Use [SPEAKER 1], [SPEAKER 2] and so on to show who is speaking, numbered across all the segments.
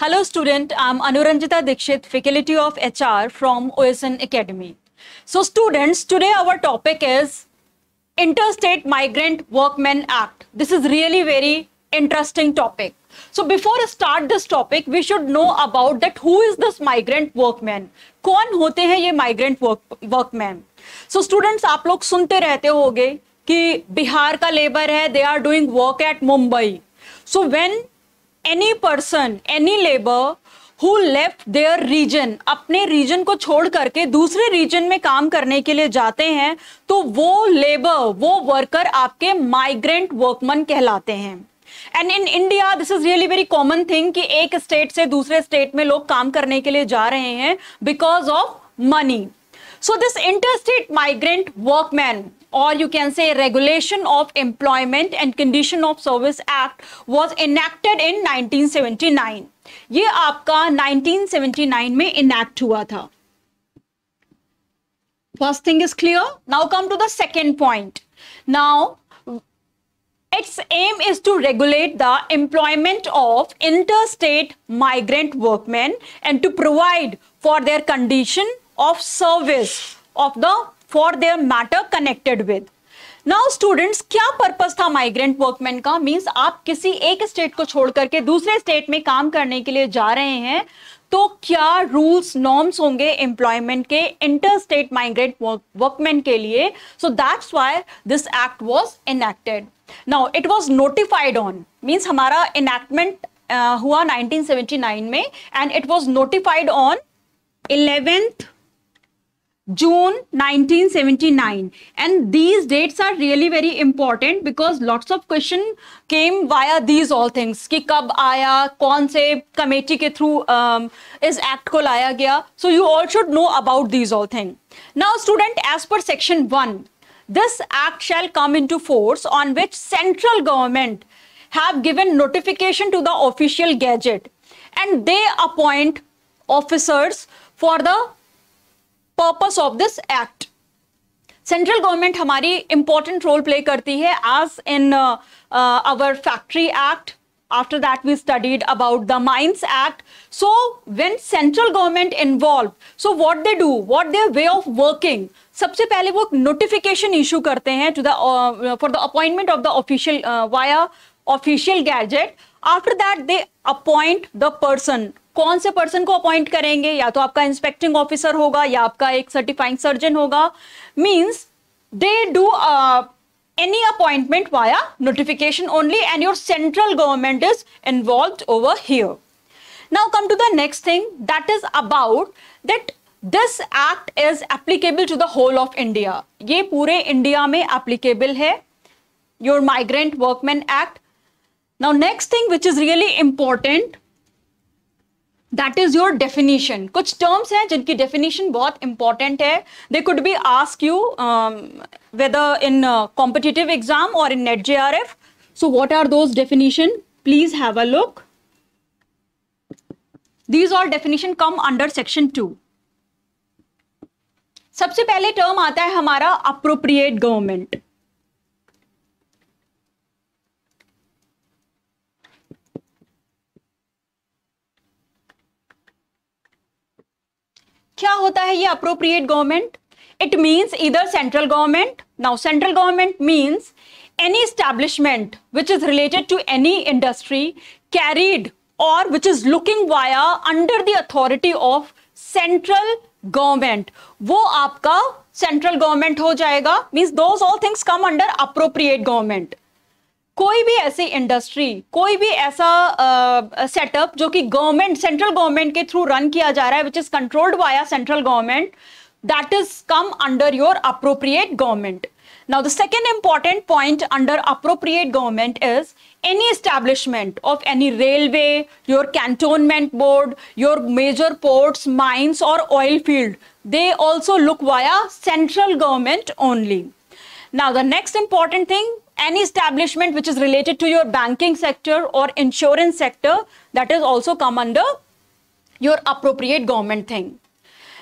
[SPEAKER 1] Hello student, I'm Anuranjita Dikshit, Faculty of HR from OSN Academy. So students, today our topic is Interstate Migrant Workmen Act. This is really very interesting topic. So before I start this topic, we should know about that who is this migrant workman? कौन होते हैं ये migrant workmen? So students, आप लोग सुनते रहते होगे कि बिहार का लेबर है, they are doing work at Mumbai. So when any person, any labor who left their region, अपने रीजन को छोड़ करके दूसरे रीजन में काम करने के लिए जाते हैं, तो वो लेबर, वो वर्कर आपके माइग्रेंट वर्कमैन कहलाते हैं. And in India this is really very common thing कि एक स्टेट से दूसरे स्टेट में लोग काम करने के लिए जा रहे हैं because of money. So this interstate migrant workmen, or you can say Regulation of Employment and Condition of Service Act, was enacted in 1979. ये आपका 1979 में enact हुआ था. First thing is clear. Now come to the second point. Now its aim is to regulate the employment of interstate migrant workmen and to provide for their condition of service of the for their matter connected with. Now students, क्या purpose था migrant workman का? Means आप किसी एक state को छोड़ करके दूसरे स्टेट में काम करने के लिए जा रहे हैं, तो क्या रूल्स नॉर्म्स होंगे एम्प्लॉयमेंट के इंटर स्टेट माइग्रेंट वर्कमैन के लिए? So that's why this act was enacted. Now it was notified on, means हमारा इनएक्टमेंट हुआ 1979 में and it was notified on 11th June 1979, and these dates are really very important because lots of question came via these all things कि कब आया, कौन से committee के through इस एक्ट को लाया गया. So you all should know about these all things. Now student, as per section 1, this act shall come into force on which central government have given notification to the official gazette and they appoint officers for the purpose of this act. Central government हमारी important role play करती है as in our factory act. After that we studied about the mines act. So when central government involve, so what they do, what their way of working, सबसे पहले वो notification issue करते हैं to the for the appointment of the official via official gazette. After that they appoint the person. कौन से person को appoint करेंगे? या तो आपका इंस्पेक्टिंग ऑफिसर होगा या आपका एक सर्टिफाइंग सर्जन होगा. Means they do any appointment via notification only and your central government is involved over here. Now come to the next thing, that is about that this act is applicable to the whole of India. ये पूरे India में applicable है, your migrant workman act. Now next thing which is really important, that is your definition. कुछ terms हैं जिनकी definition बहुत important है. They could be ask you whether in competitive exam or in NET JRF. So what are those definition? Please have a look. These all definition come under section 2. सबसे पहले term आता है हमारा appropriate government. क्या होता है ये appropriate government? It means either central government. Now central government means any establishment which is related to any industry carried or which is looking via under the authority of central government, वो आपका central government हो जाएगा. Means those all things come under appropriate government. कोई भी ऐसी industry, कोई भी ऐसा सेटअप जो कि गवर्नमेंट, सेंट्रल गवर्नमेंट के थ्रू रन किया जा रहा है, which is controlled by central government, that is come under your appropriate government. Now the second important point under appropriate government is any establishment of any railway, your cantonment board, your major ports, mines or oil field, they also look via central government only. Now the next important thing, any establishment which is related to your banking sector or insurance sector, that is also come under your appropriate government thing.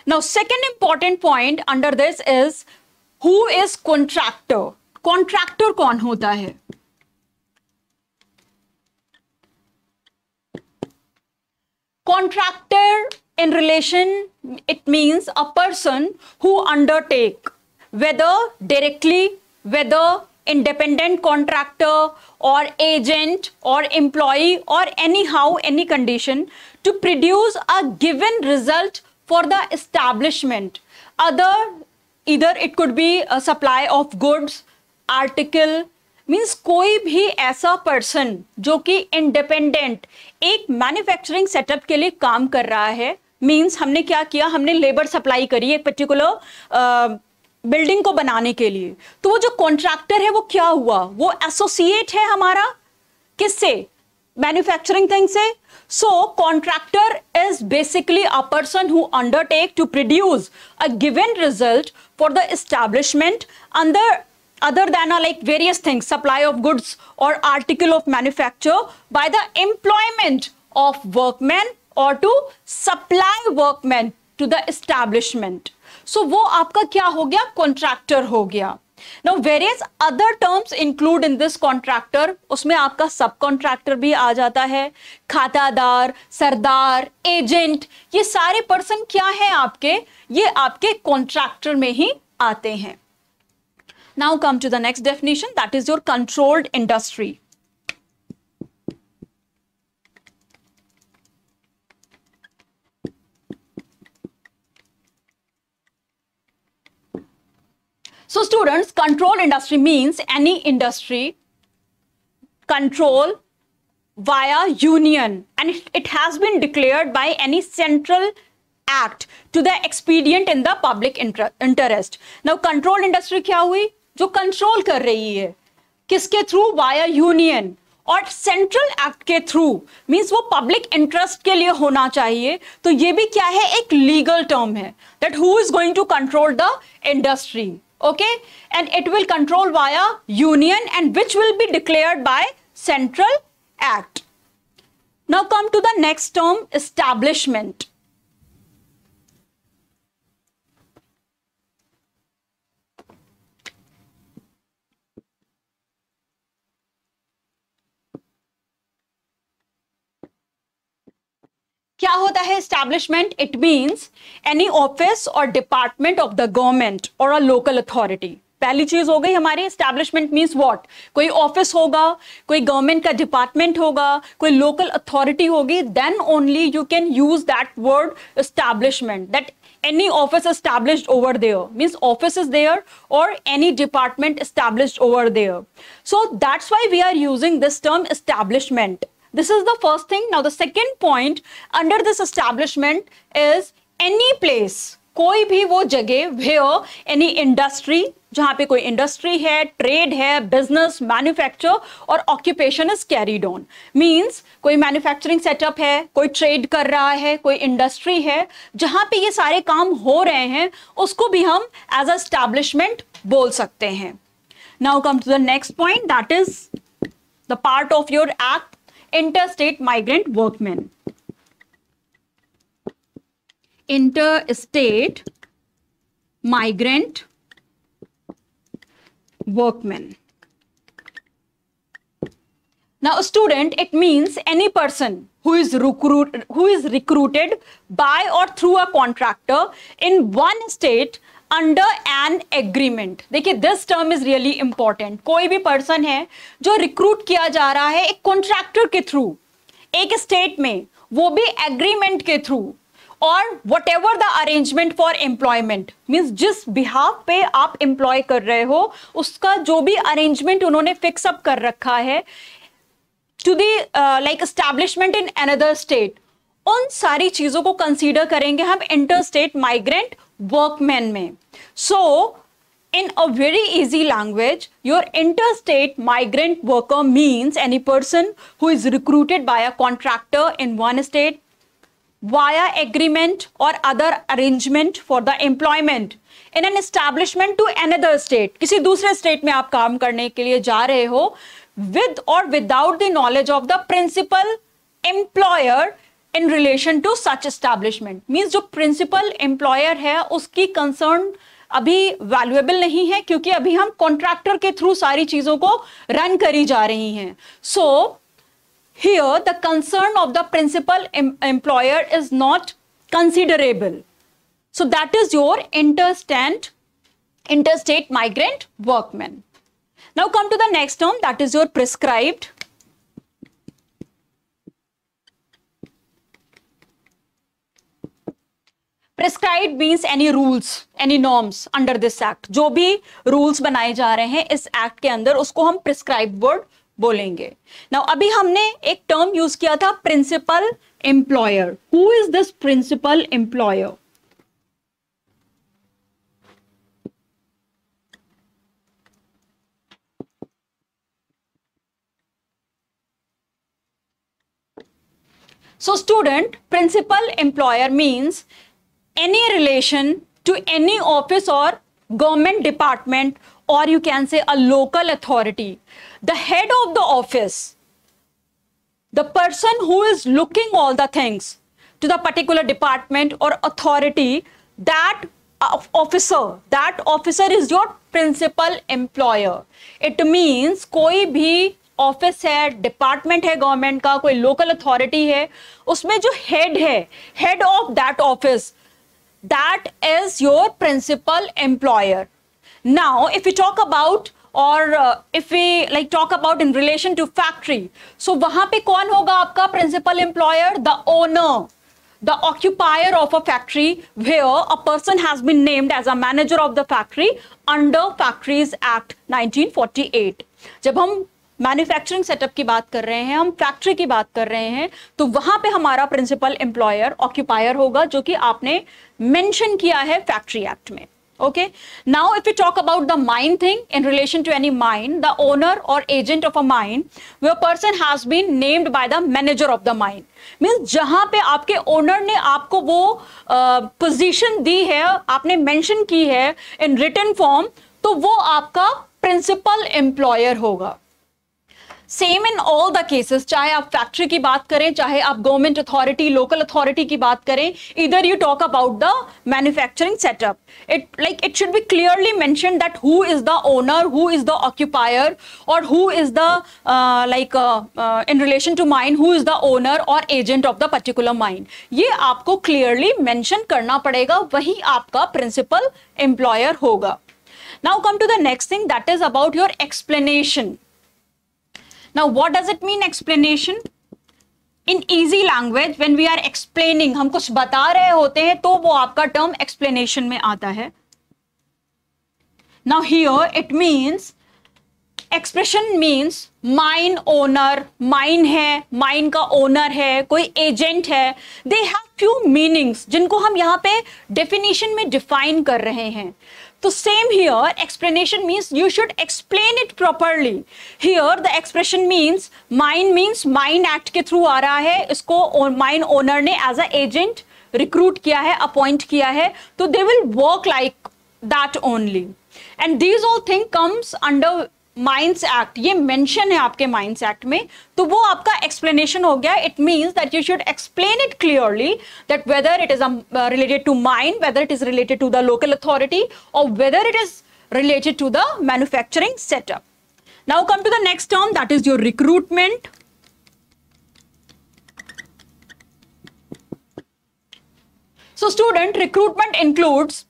[SPEAKER 1] Now second important point under this is who is contractor. Contractor कौन होता है? Contractor in relation, it means a person who undertake, whether directly, whether independent contractor or agent or employee or anyhow, any condition, to produce a given result for the establishment. Either it could be a supply of goods, article, means कोई भी ऐसा person जो कि independent एक manufacturing setup के लिए काम कर रहा है, मीन्स हमने क्या किया, हमने लेबर सप्लाई करी एक पर्टिकुलर बिल्डिंग को बनाने के लिए, तो वो जो कॉन्ट्रैक्टर है वो क्या हुआ, वो एसोसिएट है हमारा किससे, मैन्युफैक्चरिंग थिंग से. So contractor is basically a person who undertake to produce a given result for the establishment under other than like various things, supply of goods or article of manufacture by the employment of workmen or to supply workmen to the establishment. So वो आपका क्या हो गया, contractor हो गया. Now various other terms include in this contractor, उसमें आपका subcontractor भी आ जाता है, खातादार, सरदार, एजेंट, ये सारे पर्सन क्या है आपके, ये आपके contractor में ही आते हैं. Now come to the next definition, that is your controlled industry. So students, controlled industry means any industry control via union and it has been declared by any central act to the expedient in the public interest. Now controlled industry क्या हुई, जो control कर रही है किसके through, via union, और central act के through, means वो पब्लिक इंटरेस्ट के लिए होना चाहिए. तो ये भी क्या है, एक लीगल टर्म है, that who is going to control the industry. Okay, and it will control via union and which will be declared by central act. Now come to the next term, establishment. क्या होता है establishment, it means any office or department of the government or a local authority. पहली चीज हो गई हमारी, establishment means what, कोई office होगा, कोई गवर्नमेंट का डिपार्टमेंट होगा, कोई लोकल अथॉरिटी होगी, then only you can use that word establishment, that any office established over there, means office is there or any department established over there. So that's why we are using this term establishment. This is the first thing. Now the second point under this establishment is any place, कोई भी वो जगह where any industry, जहां पे कोई industry है, trade है, business, manufacture और occupation is carried on. Means कोई मैन्युफैक्चरिंग सेटअप है, कोई ट्रेड कर रहा है, कोई इंडस्ट्री है, जहां पे ये सारे काम हो रहे हैं, उसको भी हम एज अ एस्टैब्लिशमेंट बोल सकते हैं. Now come to the next point, that is the part of your act, interstate migrant workmen. Interstate migrant workmen. Now student, it means any person who is recruited by or through a contractor in one state under an agreement. देखिए this term is really important. कोई भी person है जो recruit किया जा रहा है एक कॉन्ट्रैक्टर के थ्रू एक स्टेट में, वो भी एग्रीमेंट के थ्रू, और what ever the arrangement for employment, means जिस बिहाफ पे आप एम्प्लॉय कर रहे हो उसका जो भी अरेंजमेंट उन्होंने फिक्स अप कर रखा है to the like establishment in another state, उन सारी चीजों को कंसीडर करेंगे हम इंटर स्टेट माइग्रेंट वर्कमैन में. So, in a very easy language, your interstate migrant worker means any person who is recruited by a contractor in one state via agreement or other arrangement for the employment in an establishment to another state. किसी दूसरे state में आप काम करने के लिए जा रहे हो with or without the knowledge of the principal employer in relation to such establishment. Means जो principal employer है उसकी concern अभी वैल्यूएबल नहीं है, क्योंकि अभी हम कॉन्ट्रैक्टर के थ्रू सारी चीजों को रन करी जा रही हैं. सो here the concern of the principal employer is not considerable. So that is your interstate migrant workmen. Now come to the next term, that is your prescribed. Prescribed means any rules, any norms under this act. जो भी rules बनाए जा रहे हैं इस act के अंदर, उसको हम prescribed word बोलेंगे. Now अभी हमने एक term use किया था principal employer. Who is this principal employer? So student, principal employer means any relation to any office or government department, or you can say a local authority. The head of the office, the person who is looking all the things to the particular department or authority, that officer is your principal employer. It means कोई भी office है, department है government का, कोई local authority है, उसमें जो head है, head of that office, that is your principal employer. Now if you talk about or if we like talk about in relation to factory, so वहां पे कौन होगा आपका principal employer? The owner, the occupier of a factory, where a person has been named as a manager of the factory under Factories Act 1948. जब हम manufacturing setup की बात कर रहे हैं, हम फैक्ट्री की बात कर रहे हैं, तो वहां पे हमारा प्रिंसिपल एम्प्लॉयर ऑक्यूपायर होगा, जो कि आपने मेंशन किया है फैक्ट्री एक्ट में. Okay, now if we talk about the mine thing, in relation to any mine, the owner or agent of a mine, where person has been named by the manager of the mine, means जहां पे आपके owner ने आपको वो position दी है, आपने mention की है इन रिटन फॉर्म, तो वो आपका प्रिंसिपल एम्प्लॉयर होगा. Same in all the cases, चाहे आप फैक्ट्री की बात करें, चाहे आप गवर्नमेंट अथॉरिटी, लोकल अथॉरिटी की बात करें, इधर you talk about the manufacturing setup, it should be clearly mentioned that who is the owner, who is the occupier, or who is the in relation to mine, who is the owner or agent of the particular mine. ये आपको clearly mention करना पड़ेगा, वही आपका principal employer होगा. Now come to the next thing, that is about your explanation. Now what does it mean explanation? In easy language, when we are explaining, हम कुछ बता रहे होते हैं, तो वो आपका term explanation में आता है. Now here it means, expression means mine owner, mine है, mine का owner है, कोई agent है, they have few meanings जिनको हम यहाँ पे definition में define कर रहे हैं. तो same here, explanation means you should explain it properly. Here the expression means mine act के through आ रहा है, इसको mine owner ने as a agent recruit किया है, appoint किया है, तो they will work like that only. And these all things comes under Mines Act. ये mention है आपके Mines Act में, तो वो आपका explanation हो गया. It means that you should explain it clearly that whether it is related to mine, whether it is related to the local authority, or whether it is related to the manufacturing setup. Now come to the next term, that is your recruitment. So student, recruitment includes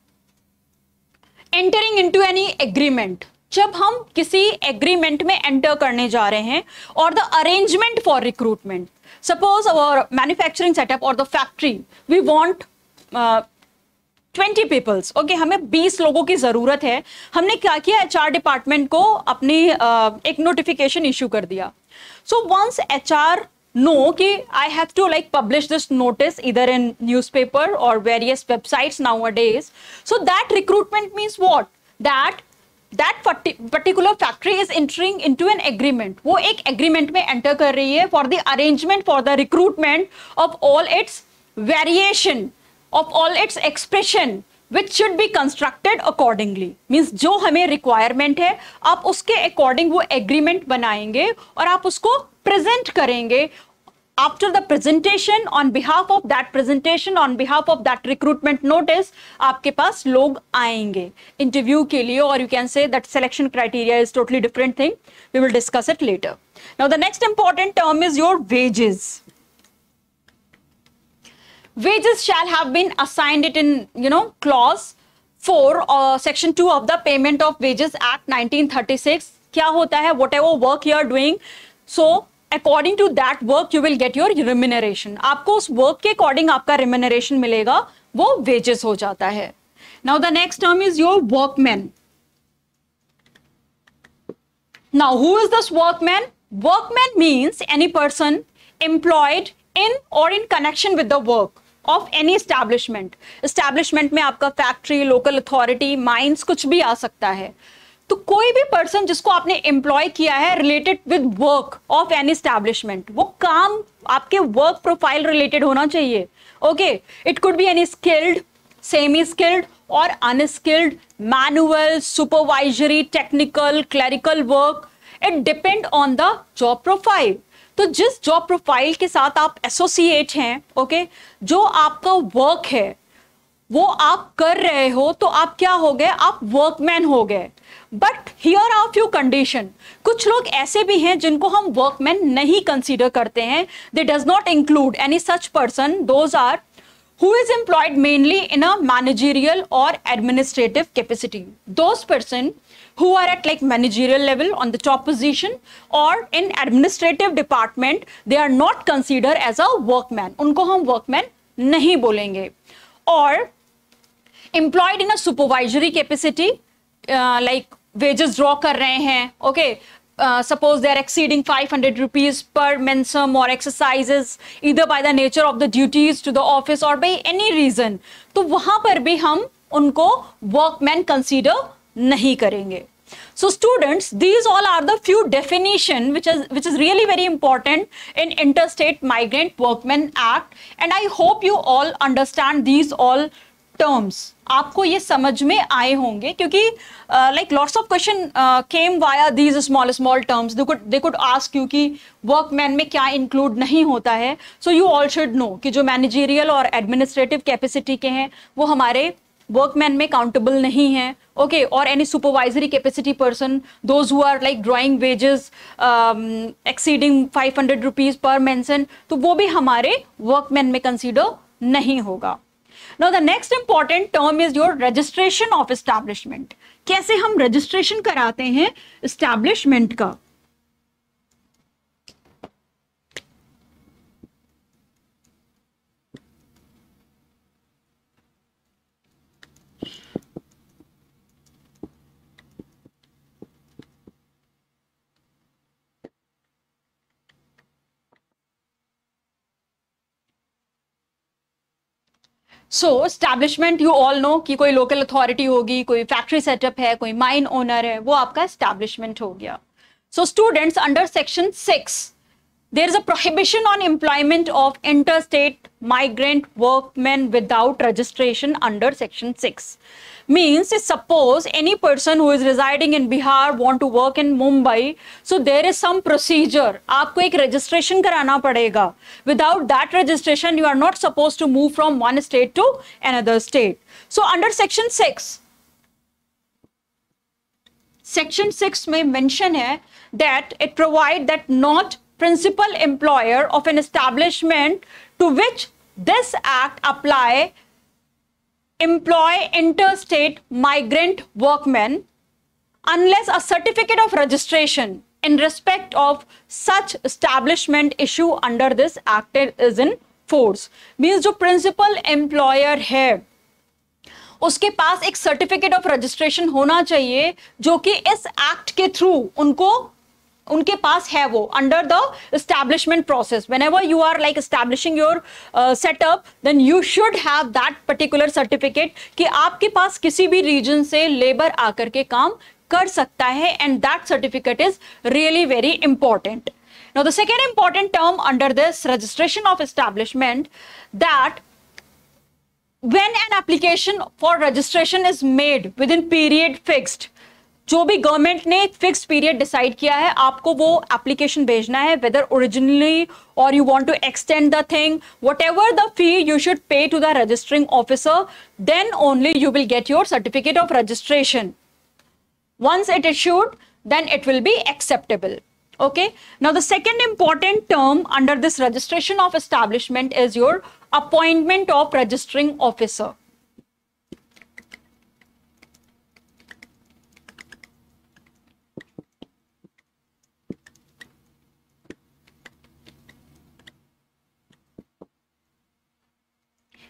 [SPEAKER 1] entering into any agreement. जब हम किसी agreement में enter करने जा रहे हैं, और the arrangement for recruitment, suppose our manufacturing setup or the factory, we want 20 peoples, okay, हमें 20 लोगों की जरूरत है. हमने क्या किया, एचआर डिपार्टमेंट को अपनी एक नोटिफिकेशन इशू कर दिया. सो वंस एचआर know कि I have to like publish this notice either in newspaper or various websites nowadays, so that recruitment means what, that particular factory is entering into an agreement. वो एक agreement में enter कर रही है for the arrangement, for the recruitment of all its variation, of all its expression, which should be constructed accordingly. Means जो हमें requirement है, आप उसके according वो agreement बनाएंगे और आप उसको present करेंगे after the presentation, on behalf of that presentation, on behalf of that recruitment notice, आपके पास लोग आएंगे इंटरव्यू के लिए, और you can say that selection criteria is totally different thing. We will discuss it later. Now the next important term is your wages. Wages shall have been assigned it in, clause 4 or section 2 of the Payment of Wages Act 1936. क्या होता है? Whatever work you are doing, so according to that work you will get your remuneration. आपको उस work के according आपका remuneration मिलेगा, वो wages हो जाता है. Now the next term is your workman. Now who is this workman? Workman means any person employed in or in connection with the work of any establishment. Establishment में आपका factory, local authority, mines कुछ भी आ सकता है. तो कोई भी person जिसको आपने एम्प्लॉय किया है related with work of any establishment, वो काम आपके वर्क प्रोफाइल रिलेटेड होना चाहिए. Okay, it could be any skilled, semi skilled or unskilled, manual, supervisory, technical, clerical work. It depend on the job profile. तो जिस job profile के साथ आप एसोसिएट हैं, ओके, जो आपका वर्क है वो आप कर रहे हो, तो आप क्या हो गए? आप वर्कमैन हो गए. But here are few condition. कुछ लोग ऐसे भी हैं जिनको हम वर्कमैन नहीं कंसीडर करते हैं. They does not include any such person. Those are who is employed mainly in a managerial or administrative capacity. Those person who are at like managerial level on the top position or in administrative department, they are not considered as a workman. उनको हम workman नहीं बोलेंगे. Or employed in a supervisory capacity, like wages draw कर रहे हैं, okay, suppose they are exceeding 500 rupees per mensum or exercises either by the nature of the duties to the office or by any reason, तो वहां पर भी हम उनको workman consider नहीं करेंगे. So students, these all are the few definition which is really very important in Interstate Migrant Workmen Act, and I hope you all understand these all terms. आपको ये समझ में आए होंगे, क्योंकि like lots of question came via these small terms. They could ask you कि workman में क्या include नहीं होता है. So you all should know कि जो managerial और administrative capacity के हैं वो हमारे workman में countable नहीं है. Okay, or any supervisory capacity person, those who are like drawing wages exceeding 500 rupees per mensum, तो वो भी हमारे workman में consider नहीं होगा. Now the next important term is your registration of establishment. कैसे हम registration कराते हैं establishment का? सो एस्टैब्लिशमेंट यू ऑल नो कि कोई लोकल अथॉरिटी होगी, कोई फैक्ट्री सेटअप है, कोई माइन ओनर है, वो आपका एस्टैब्लिशमेंट हो गया. So students, under section 6 there is a prohibition on employment of interstate migrant workmen without registration under section 6. Means suppose any person who is residing in Bihar want to work in Mumbai, so there is some procedure. आपको एक registration कराना पड़ेगा. Without that registration, you are not supposed to move from one state to another state. So under section 6, section 6 में mention है that it provide that not principal employer of an establishment to which this act apply employ interstate migrant workmen unless a certificate of registration in respect of such establishment issue under this act is in force. Means जो principal employer है उसके पास एक certificate of registration होना चाहिए जो कि इस act के थ्रू उनके पास है. वो under the establishment process, whenever you are like establishing your setup, then you should have that particular certificate कि आपके पास किसी भी रीजन से लेबर आकर के काम कर सकता है, and that certificate is really very important. Now the second important term under this registration of establishment, that when an application for registration is made within period fixed, जो भी गवर्नमेंट ने एक फिक्स्ड पीरियड डिसाइड किया है, आपको वो application भेजना है, whether originally or you want to extend the thing, whatever the fee you should pay to the registering officer, then only you will get your certificate of registration. Once it issued, then it will be acceptable. Okay. Now the second important term under this registration of establishment is your appointment of registering officer.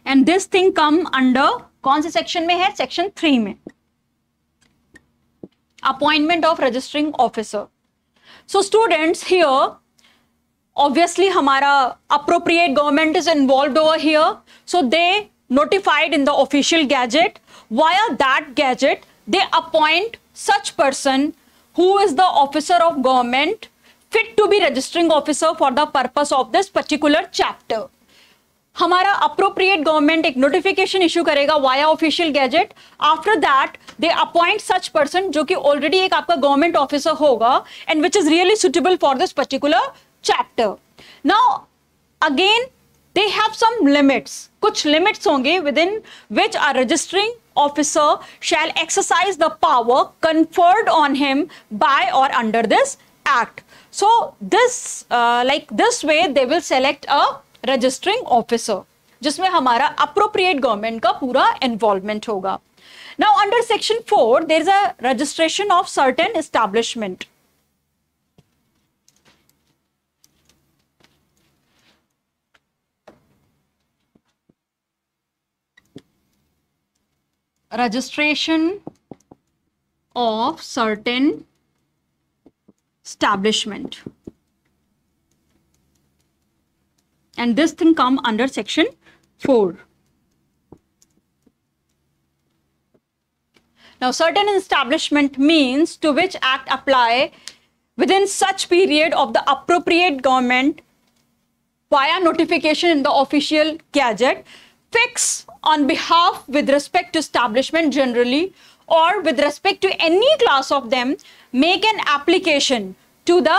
[SPEAKER 1] And this thing come under कौन से section में है? Section 3 में. Appointment of registering officer. So students, here obviously हमारा appropriate government is involved over here, so they notified in the official gazette. Via that gazette they appoint such person who is the officer of government fit to be registering officer for the purpose of this particular chapter. हमारा appropriate government एक notification issue करेगा via official gazette. After that they appoint such person जो कि already एक आपका government officer होगा and which is really suitable for this particular chapter. Now again they have some limits, कुछ limits होंगे within which a registering officer shall exercise the power conferred on him by और under this act. So this like this way they will select a registering officer जिसमें हमारा appropriate government का पूरा involvement होगा. Now under section 4 there is a registration of certain establishment. Registration of certain establishment, and this thing come under section 4. Now certain establishment means to which act apply within such period of the appropriate government via notification in the official gazette, fix on behalf with respect to establishment generally or with respect to any class of them, make an application to the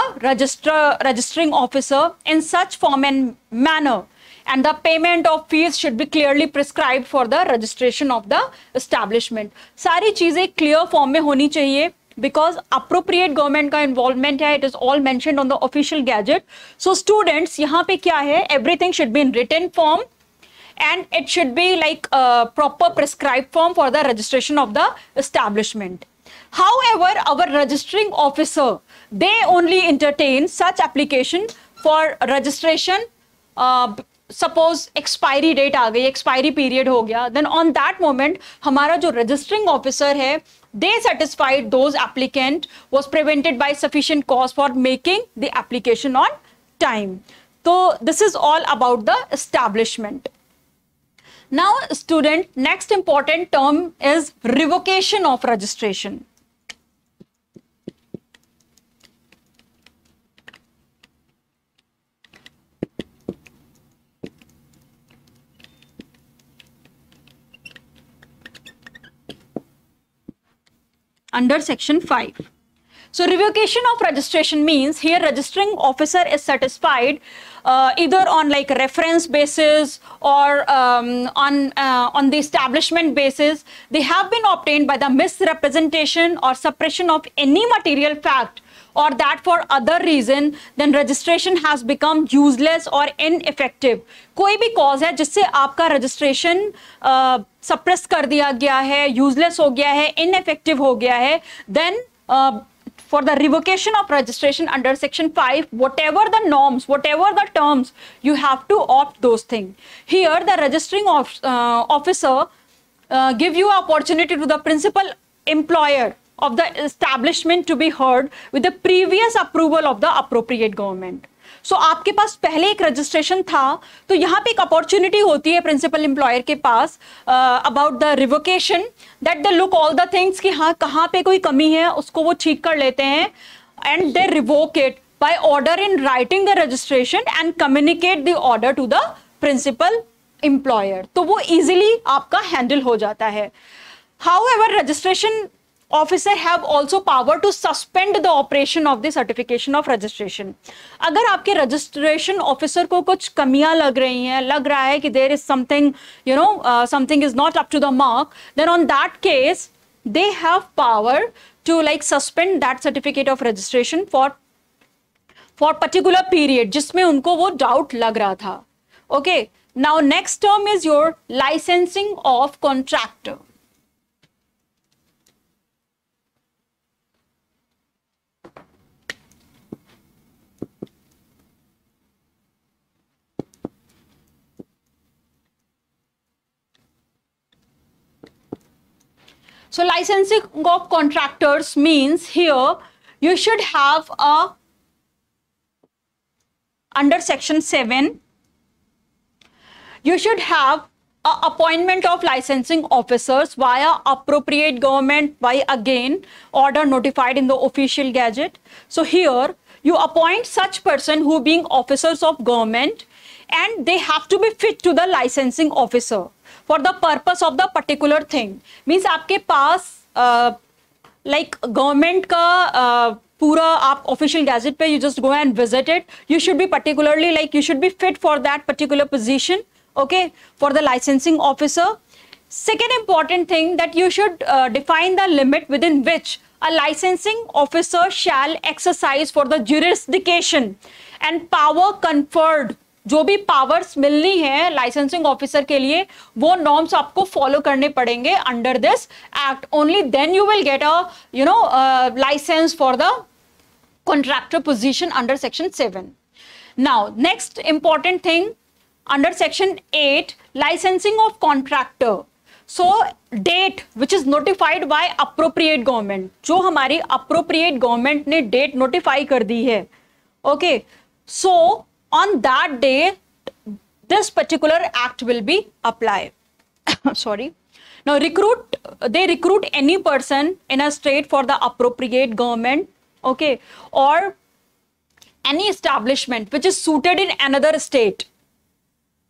[SPEAKER 1] registering officer in such form and manner, and the payment of fees should be clearly prescribed for the registration of the establishment. सारी चीजें clear form में होनी चाहिए because appropriate government का involvement है, it is all mentioned on the official gazette. So students, यहाँ पे क्या है, everything should be in written form and it should be like a proper prescribed form for the registration of the establishment. However, our registering officer, they only entertain such application for registration. Suppose expiry date आ गई, expiry period हो गया, then on that moment हमारा जो registering officer है, they satisfied those applicant was prevented by sufficient cause for making the application on time. So this is all about the establishment. Now student, next important term is revocation of registration. Under section 5. So revocation of registration means here registering officer is satisfied either on like reference basis or on the establishment basis. They have been obtained by the misrepresentation or suppression of any material fact or that for other reason, then registration has become useless or ineffective. कोई भी cause है जिससे आपका registration suppress कर दिया गया है, useless हो गया है, ineffective हो गया है, then for the revocation of registration under section 5, whatever the norms, whatever the terms, you have to opt those things. Here the registering officer give you opportunity to the principal employer of the establishment to be heard with the previous approval of the appropriate government. So आपके पास पहले एक registration था, तो यहाँ पे एक opportunity होती है प्रिंसिपल एम्प्लॉयर के पास about the revocation, that they look all the things कि हाँ कहाँ पे कोई कमी है उसको वो ठीक कर लेते हैं, and they revoke it by order in writing the registration and communicate the order to the principal employer. तो वो इजीली आपका हैंडल हो जाता है. However, registration officer have also power to suspend the operation of the certification of registration. अगर आपके registration officer को कुछ कमियां लग रही हैं, लग रहा है कि there is something, you know, something is not up to the mark, then on that case they have power to like suspend that certificate of registration for particular period जिसमें उनको वो doubt लग रहा था. Okay, now next term is your licensing of contractor. So licensing of contractors means here you should have a, under section 7, you should have a appointment of licensing officers via appropriate government by again order notified in the official gazette. So here you appoint such person who being officers of government and they have to be fit to the licensing officer for the purpose of the particular thing. Means आपके पास like government का पूरा आप official gazette पे you just go and visit it. You should be particularly like you should be fit for that particular position. Okay, for the licensing officer. Second important thing that you should define the limit within which a licensing officer shall exercise for the jurisdiction and power conferred. जो भी powers मिलनी है licensing officer के लिए वो norms आपको follow करने पड़ेंगे under this act. Only then you will get a you know licence for the contractor position under section 7. Now next important thing under section 8, licensing of contractor. So date which is notified by appropriate government, जो हमारी appropriate government ने date notify कर दी है. Okay, so on that day this particular act will be applied. Sorry. Now they recruit any person in a state for the appropriate government, okay, or any establishment which is suited in another state.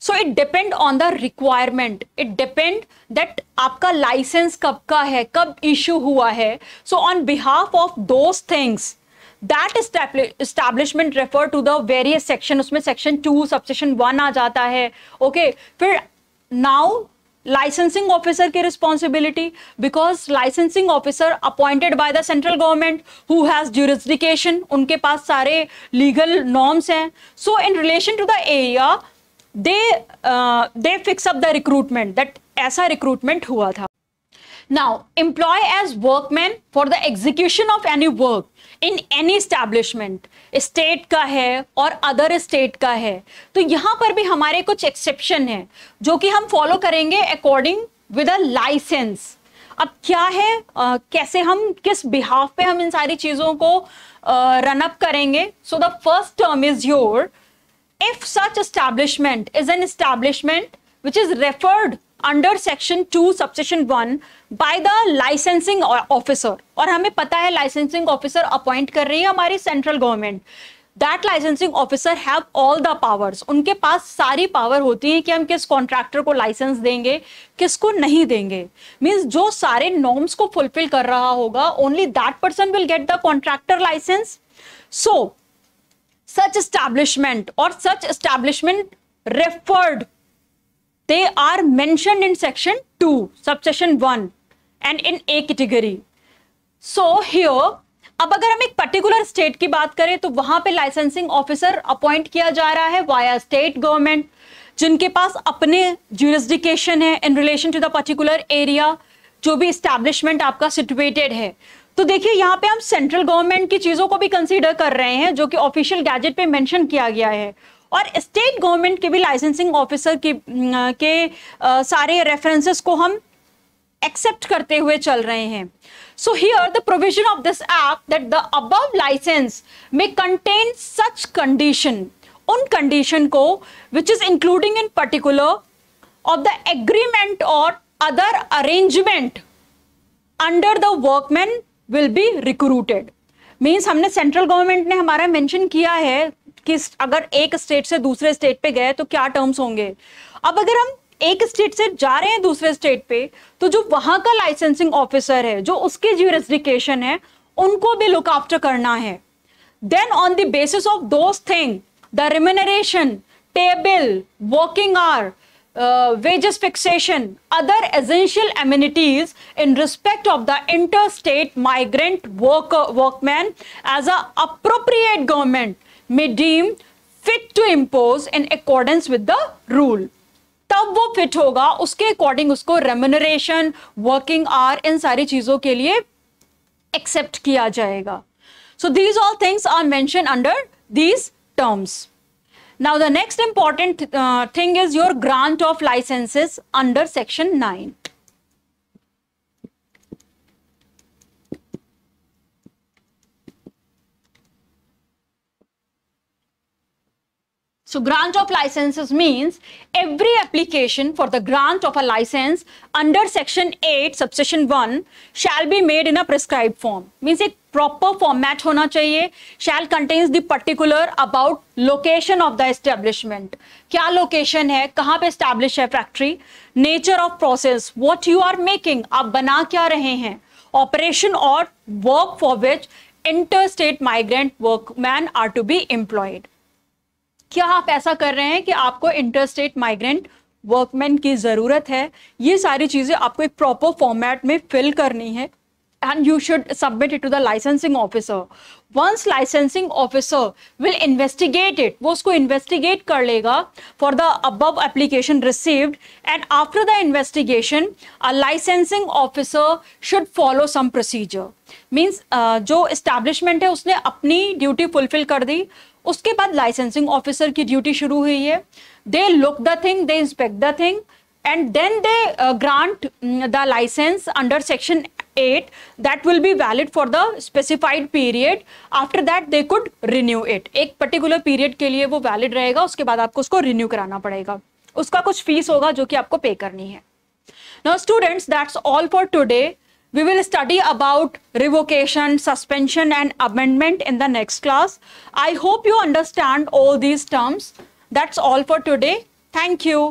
[SPEAKER 1] So it depend on the requirement. It depend that आपका license कब का है, कब issue हुआ है. So on behalf of those things, that establishment refer to the various section. उसमें section 2, subsection 1 आ जाता है. Okay, फिर now licensing officer की responsibility, because licensing officer appointed by the central government who has jurisdiction, उनके पास सारे legal norms हैं. So in relation to the area, they fix up the recruitment, that ऐसा recruitment हुआ था. Now employ as workmen for the execution of any work in any establishment, state का है और other state का है. तो यहाँ पर भी हमारे कुछ exception है जो कि हम follow करेंगे according with a license. अब क्या है, कैसे हम किस behalf पे हम इन सारी चीजों को run up करेंगे. So the first term is your, if such establishment is an establishment which is referred under section 2 subsection 1 by the licensing officer, और हमें पता है licensing officer अपॉइंट कर रही है हमारी central government, that licensing officer have all the powers. उनके पास सारी पावर होती है कि हम किस कॉन्ट्रैक्टर को लाइसेंस देंगे, किसको नहीं देंगे. मींस जो सारे नॉर्म्स को फुलफिल कर रहा होगा, only that person will get the contractor license. So such establishment or such establishment referred, they are mentioned in section 2 subsection 1 and in A category. So here, अब अगर हम एक पर्टिकुलर स्टेट की बात करें तो वहां पे लाइसेंसिंग ऑफिसर अपॉइंट किया जा रहा है वाया स्टेट गवर्नमेंट, जिनके पास अपने ज्यूरिसडिक्शन है in relation to the particular area जो भी एस्टैब्लिशमेंट आपका सिचुएटेड है. तो देखिए यहाँ पे हम सेंट्रल गवर्नमेंट की चीजों को भी कंसीडर कर रहे हैं जो कि ऑफिशियल गैजेट पे मेंशन किया गया है, और स्टेट गवर्नमेंट के भी लाइसेंसिंग ऑफिसर के सारे रेफरेंसेस को हम एक्सेप्ट करते हुए चल रहे हैं. So here the provision of this act that the above license may contain such condition, उन condition को which is including in particular of the agreement or other arrangement under the workman will be recruited. Means हमने central government ने हमारा mention किया है कि अगर एक स्टेट से दूसरे स्टेट पे गए तो क्या टर्म्स होंगे. अब अगर हम एक स्टेट से जा रहे हैं दूसरे स्टेट पे, तो जो वहां का लाइसेंसिंग ऑफिसर है, जो उसके ज्यूरिसडिक्शन है, उनको भी लुक आफ्टर करना है. Then on the basis of those things, the remuneration, table, working hour, wages fixation, other essential amenities in respect of the interstate migrant workman as a appropriate government may deem fit to impose in accordance with the rule. तब वो fit होगा, उसके according उसको remuneration, working hour, इन सारी चीजों के लिए accept किया जाएगा. So these all things are mentioned under these terms. Now the next important thing is your grant of licenses under section 9. So grant of licenses means every application for the grant of a license under section 8 subsection 1 shall be made in a prescribed form. Means एक proper format होना चाहिए. Shall contains the particular about location of the establishment. क्या location है, कहाँ पे establish है factory, nature of process, what you are making, आप बना क्या रहे हैं, operation or work for which interstate migrant workmen are to be employed. क्या आप ऐसा कर रहे हैं कि आपको इंटरस्टेट माइग्रेंट वर्कमैन की जरूरत है, ये सारी चीजें आपको एक प्रॉपर फॉर्मेट में फिल करनी है and you should submit it to the licensing officer. Once licensing officer will investigate it, वो उसको इन्वेस्टिगेट कर लेगा for the above application received, and after the investigation a licensing officer should follow some procedure. Means जो establishment है उसने अपनी duty fulfil कर दी, उसके बाद लाइसेंसिंग ऑफिसर की ड्यूटी शुरू हुई है. They look the thing, they inspect the thing and then they grant the license under section 8 that will be valid for the specified period. After that they could renew it. एक particular period के लिए वो valid रहेगा, उसके बाद आपको उसको renew कराना पड़ेगा. उसका कुछ फीस होगा जो कि आपको पे करनी है. Now students, that's all for today. We will study about revocation, suspension and amendment in the next class. I hope you understand all these terms. That's all for today. Thank you.